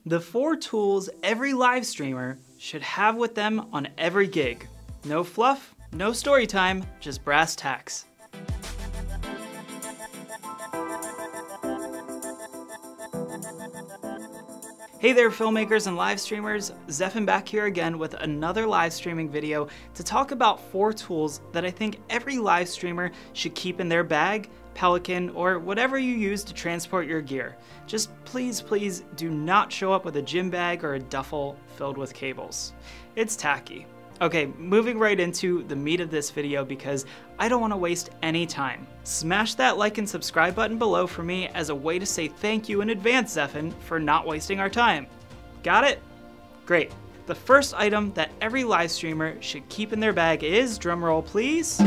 The 4 tools every live streamer should have with them on every gig. No fluff, no story time, just brass tacks. Hey there filmmakers and live streamers, Zephin back here again with another live streaming video to talk about 4 tools that I think every live streamer should keep in their bag, Pelican, or whatever you use to transport your gear. Just please do not show up with a gym bag or a duffel filled with cables. It's tacky. Okay, moving right into the meat of this video because I don't want to waste any time. Smash that like and subscribe button below for me as a way to say thank you in advance, Zephin, for not wasting our time. Got it? Great. The first item that every live streamer should keep in their bag is, drumroll please,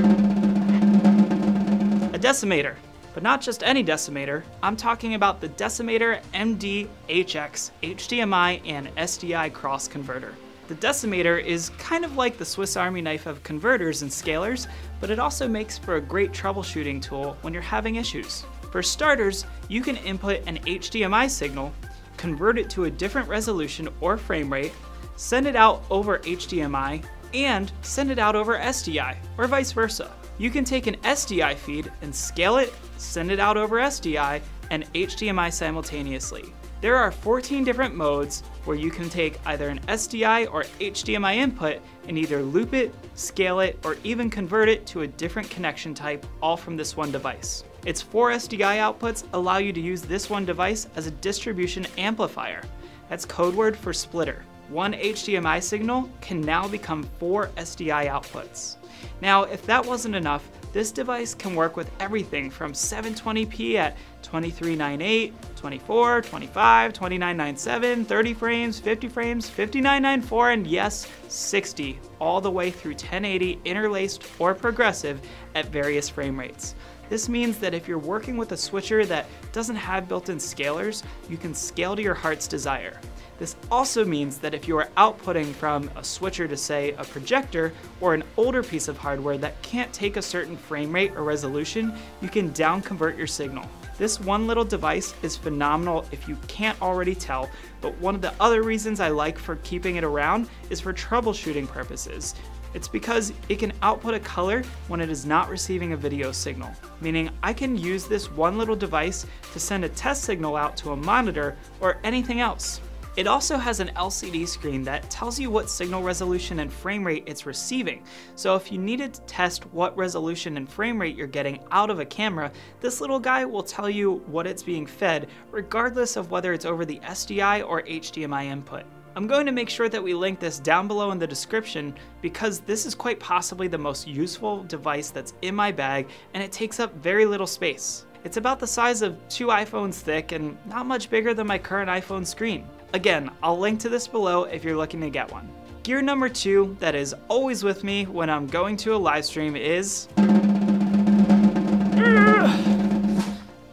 a Decimator. But not just any Decimator, I'm talking about the Decimator MD-HX HDMI and SDI cross converter. The Decimator is kind of like the Swiss Army knife of converters and scalers, but it also makes for a great troubleshooting tool when you're having issues. For starters, you can input an HDMI signal, convert it to a different resolution or frame rate, send it out over HDMI, and send it out over SDI, or vice versa. You can take an SDI feed and scale it, send it out over SDI, and HDMI simultaneously. There are 14 different modes where you can take either an SDI or HDMI input and either loop it, scale it, or even convert it to a different connection type, all from this one device. Its 4 SDI outputs allow you to use this one device as a distribution amplifier. That's code word for splitter. One HDMI signal can now become 4 SDI outputs. Now, if that wasn't enough, this device can work with everything from 720p at 2398, 24, 25, 2997, 30 frames, 50 frames, 5994, and yes, 60, all the way through 1080 interlaced or progressive at various frame rates. This means that if you're working with a switcher that doesn't have built-in scalers, you can scale to your heart's desire. This also means that if you are outputting from a switcher to, say, a projector or an older piece of hardware that can't take a certain frame rate or resolution, you can down-convert your signal. This one little device is phenomenal if you can't already tell, but one of the other reasons I like for keeping it around is for troubleshooting purposes. It's because it can output a color when it is not receiving a video signal, meaning I can use this one little device to send a test signal out to a monitor or anything else. It also has an LCD screen that tells you what signal resolution and frame rate it's receiving. So if you needed to test what resolution and frame rate you're getting out of a camera, this little guy will tell you what it's being fed, regardless of whether it's over the SDI or HDMI input. I'm going to make sure that we link this down below in the description because this is quite possibly the most useful device that's in my bag and it takes up very little space. It's about the size of 2 iPhones thick and not much bigger than my current iPhone screen. Again, I'll link to this below if you're looking to get one. Gear number 2 that is always with me when I'm going to a live stream is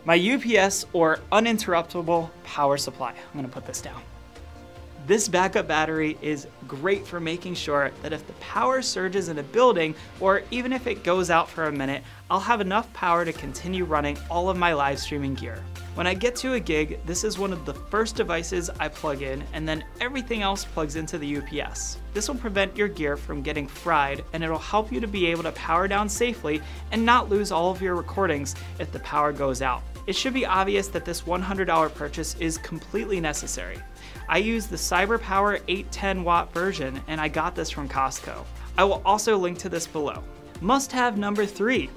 my UPS or uninterruptible power supply. I'm gonna put this down. This backup battery is great for making sure that if the power surges in a building, or even if it goes out for a minute, I'll have enough power to continue running all of my live streaming gear. When I get to a gig, this is one of the first devices I plug in, and then everything else plugs into the UPS. This will prevent your gear from getting fried, and it'll help you to be able to power down safely and not lose all of your recordings if the power goes out. It should be obvious that this $100 purchase is completely necessary. I use the CyberPower 810 watt version and I got this from Costco. I will also link to this below. Must-have number 3,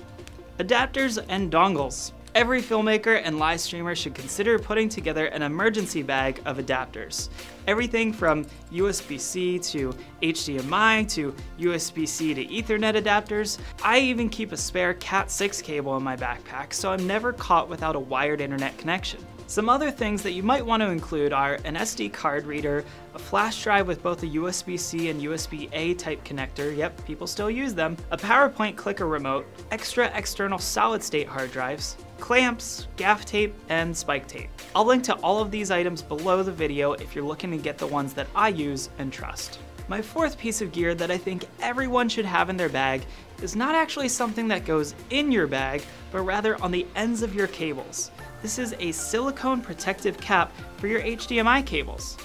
adapters and dongles. Every filmmaker and live streamer should consider putting together an emergency bag of adapters. Everything from USB-C to HDMI to USB-C to Ethernet adapters. I even keep a spare Cat6 cable in my backpack so I'm never caught without a wired internet connection. Some other things that you might want to include are an SD card reader, a flash drive with both a USB-C and USB-A type connector, yep, people still use them, a PowerPoint clicker remote, extra external solid-state hard drives, clamps, gaff tape, and spike tape. I'll link to all of these items below the video if you're looking to get the ones that I use and trust. My 4th piece of gear that I think everyone should have in their bag is not actually something that goes in your bag, but rather on the ends of your cables. This is a silicone protective cap for your HDMI cables.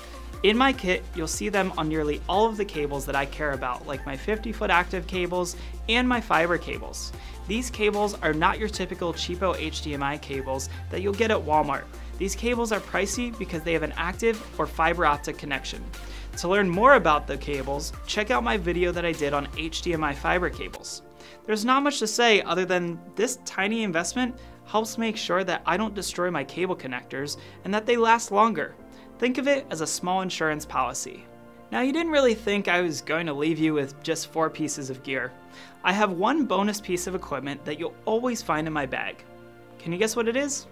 In my kit, you'll see them on nearly all of the cables that I care about, like my 50-foot active cables and my fiber cables. These cables are not your typical cheapo HDMI cables that you'll get at Walmart. These cables are pricey because they have an active or fiber optic connection. To learn more about the cables, check out my video that I did on HDMI fiber cables. There's not much to say other than this tiny investment helps make sure that I don't destroy my cable connectors and that they last longer. Think of it as a small insurance policy. Now, you didn't really think I was going to leave you with just 4 pieces of gear. I have one bonus piece of equipment that you'll always find in my bag. Can you guess what it is?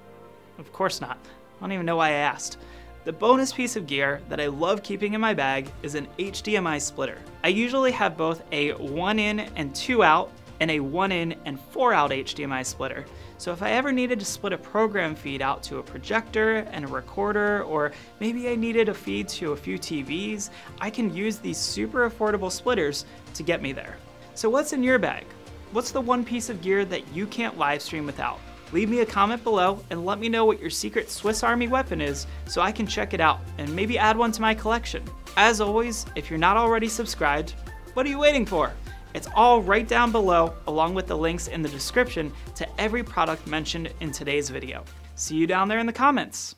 Of course not. I don't even know why I asked. The bonus piece of gear that I love keeping in my bag is an HDMI splitter. I usually have both a 1-in and 2-out and a 1-in and 4-out HDMI splitter. So if I ever needed to split a program feed out to a projector and a recorder, or maybe I needed a feed to a few TVs, I can use these super affordable splitters to get me there. So what's in your bag? What's the one piece of gear that you can't live stream without? Leave me a comment below and let me know what your secret Swiss Army weapon is so I can check it out and maybe add one to my collection. As always, if you're not already subscribed, what are you waiting for? It's all right down below, along with the links in the description to every product mentioned in today's video. See you down there in the comments.